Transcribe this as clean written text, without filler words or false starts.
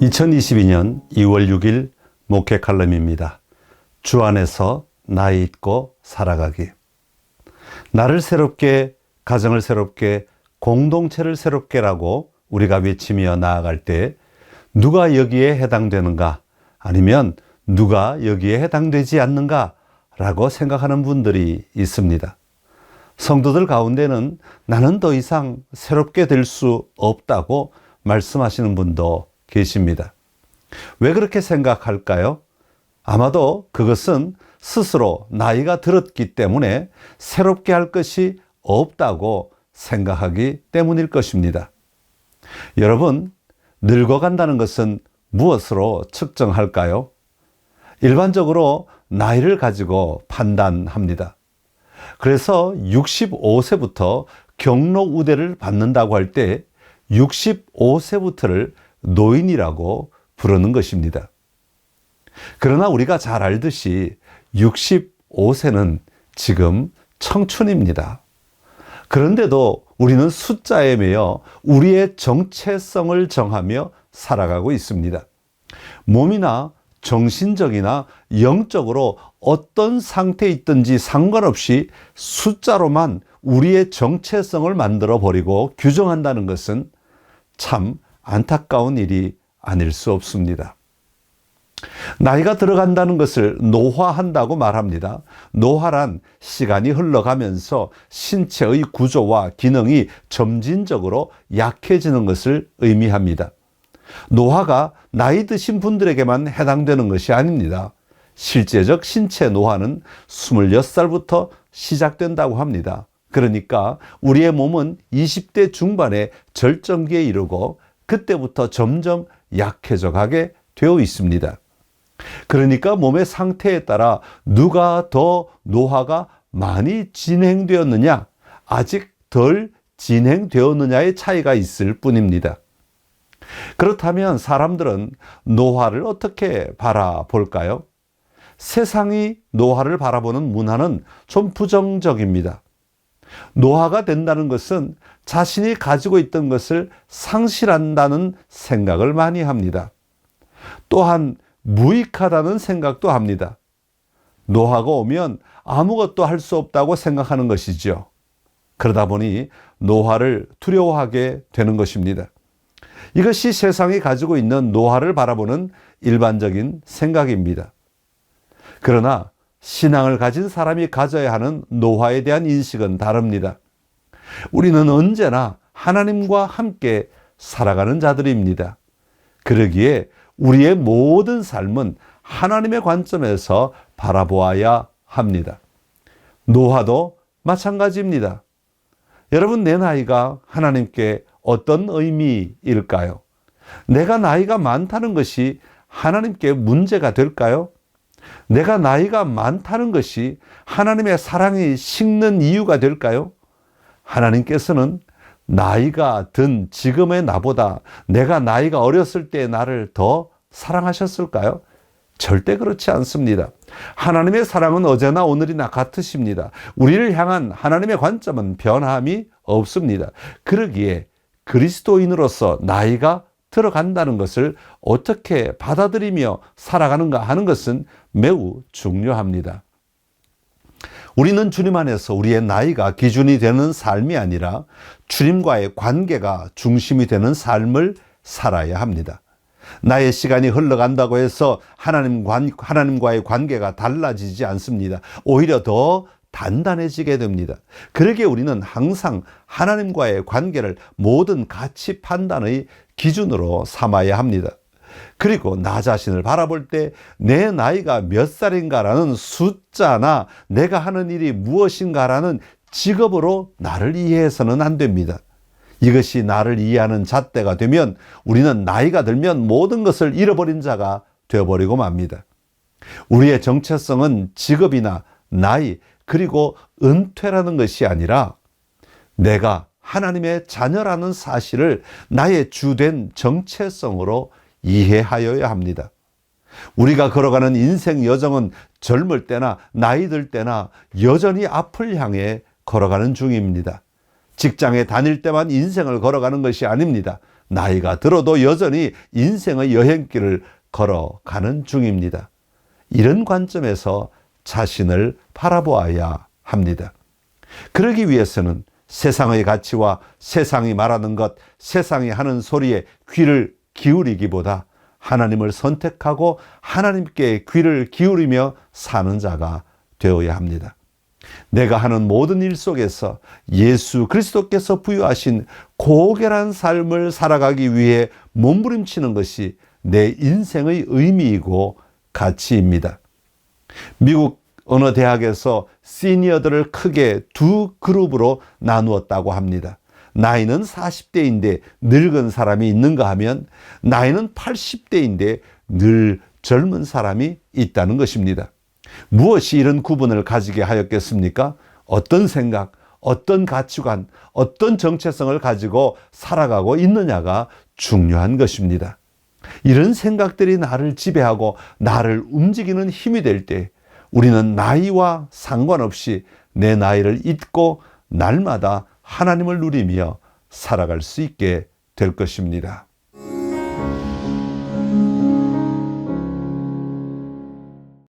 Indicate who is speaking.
Speaker 1: 2022년 2월 6일 목회 칼럼입니다. 주 안에서 나이 있고 살아가기. 나를 새롭게, 가정을 새롭게, 공동체를 새롭게라고 우리가 외치며 나아갈 때 누가 여기에 해당되는가, 아니면 누가 여기에 해당되지 않는가 라고 생각하는 분들이 있습니다. 성도들 가운데는 나는 더 이상 새롭게 될 수 없다고 말씀하시는 분도 계십니다. 왜 그렇게 생각할까요? 아마도 그것은 스스로 나이가 들었기 때문에 새롭게 할 것이 없다고 생각하기 때문일 것입니다. 여러분, 늙어간다는 것은 무엇으로 측정할까요? 일반적으로 나이를 가지고 판단합니다. 그래서 65세부터 경로 우대를 받는다고 할 때 65세부터를 노인이라고 부르는 것입니다. 그러나 우리가 잘 알듯이 65세는 지금 청춘입니다. 그런데도 우리는 숫자에 매여 우리의 정체성을 정하며 살아가고 있습니다. 몸이나 정신적이나 영적으로 어떤 상태에 있든지 상관없이 숫자로만 우리의 정체성을 만들어 버리고 규정한다는 것은 참 안타까운 일이 아닐 수 없습니다. 나이가 들어간다는 것을 노화한다고 말합니다. 노화란 시간이 흘러가면서 신체의 구조와 기능이 점진적으로 약해지는 것을 의미합니다. 노화가 나이 드신 분들에게만 해당되는 것이 아닙니다. 실제적 신체 노화는 26살부터 시작된다고 합니다. 그러니까 우리의 몸은 20대 중반에 절정기에 이르고 그때부터 점점 약해져 가게 되어 있습니다. 그러니까 몸의 상태에 따라 누가 더 노화가 많이 진행되었느냐, 아직 덜 진행되었느냐의 차이가 있을 뿐입니다. 그렇다면 사람들은 노화를 어떻게 바라볼까요? 세상이 노화를 바라보는 문화는 좀 부정적입니다. 노화가 된다는 것은 자신이 가지고 있던 것을 상실한다는 생각을 많이 합니다. 또한 무익하다는 생각도 합니다. 노화가 오면 아무것도 할 수 없다고 생각하는 것이죠. 그러다 보니 노화를 두려워하게 되는 것입니다. 이것이 세상이 가지고 있는 노화를 바라보는 일반적인 생각입니다. 그러나 신앙을 가진 사람이 가져야 하는 노화에 대한 인식은 다릅니다. 우리는 언제나 하나님과 함께 살아가는 자들입니다. 그러기에 우리의 모든 삶은 하나님의 관점에서 바라보아야 합니다. 노화도 마찬가지입니다. 여러분, 내 나이가 하나님께 어떤 의미일까요? 내가 나이가 많다는 것이 하나님께 문제가 될까요? 내가 나이가 많다는 것이 하나님의 사랑이 식는 이유가 될까요? 하나님께서는 나이가 든 지금의 나보다 내가 나이가 어렸을 때의 나를 더 사랑하셨을까요? 절대 그렇지 않습니다. 하나님의 사랑은 어제나 오늘이나 같으십니다. 우리를 향한 하나님의 관점은 변함이 없습니다. 그러기에 그리스도인으로서 나이가 들어간다는 것을 어떻게 받아들이며 살아가는가 하는 것은 매우 중요합니다. 우리는 주님 안에서 우리의 나이가 기준이 되는 삶이 아니라 주님과의 관계가 중심이 되는 삶을 살아야 합니다. 나의 시간이 흘러간다고 해서 하나님과의 관계가 달라지지 않습니다. 오히려 더 단단해지게 됩니다. 그러기에 우리는 항상 하나님과의 관계를 모든 가치 판단의 기준으로 삼아야 합니다. 그리고 나 자신을 바라볼 때 내 나이가 몇 살인가라는 숫자나 내가 하는 일이 무엇인가라는 직업으로 나를 이해해서는 안 됩니다. 이것이 나를 이해하는 잣대가 되면 우리는 나이가 들면 모든 것을 잃어버린 자가 되어버리고 맙니다. 우리의 정체성은 직업이나 나이 그리고 은퇴라는 것이 아니라 내가 하나님의 자녀라는 사실을 나의 주된 정체성으로 이해하여야 합니다. 우리가 걸어가는 인생 여정은 젊을 때나 나이 들 때나 여전히 앞을 향해 걸어가는 중입니다. 직장에 다닐 때만 인생을 걸어가는 것이 아닙니다. 나이가 들어도 여전히 인생의 여행길을 걸어가는 중입니다. 이런 관점에서 자신을 바라보아야 합니다. 그러기 위해서는 세상의 가치와 세상이 말하는 것, 세상이 하는 소리에 귀를 기울이기보다 하나님을 선택하고 하나님께 귀를 기울이며 사는 자가 되어야 합니다. 내가 하는 모든 일 속에서 예수 그리스도께서 부여하신 고결한 삶을 살아가기 위해 몸부림치는 것이 내 인생의 의미이고 가치입니다. 미국 어느 대학에서 시니어들을 크게 두 그룹으로 나누었다고 합니다. 나이는 40대인데 늙은 사람이 있는가 하면 나이는 80대인데 늘 젊은 사람이 있다는 것입니다. 무엇이 이런 구분을 가지게 하였겠습니까? 어떤 생각, 어떤 가치관, 어떤 정체성을 가지고 살아가고 있느냐가 중요한 것입니다. 이런 생각들이 나를 지배하고 나를 움직이는 힘이 될 때 우리는 나이와 상관없이 내 나이를 잊고 날마다 하나님을 누리며 살아갈 수 있게 될 것입니다.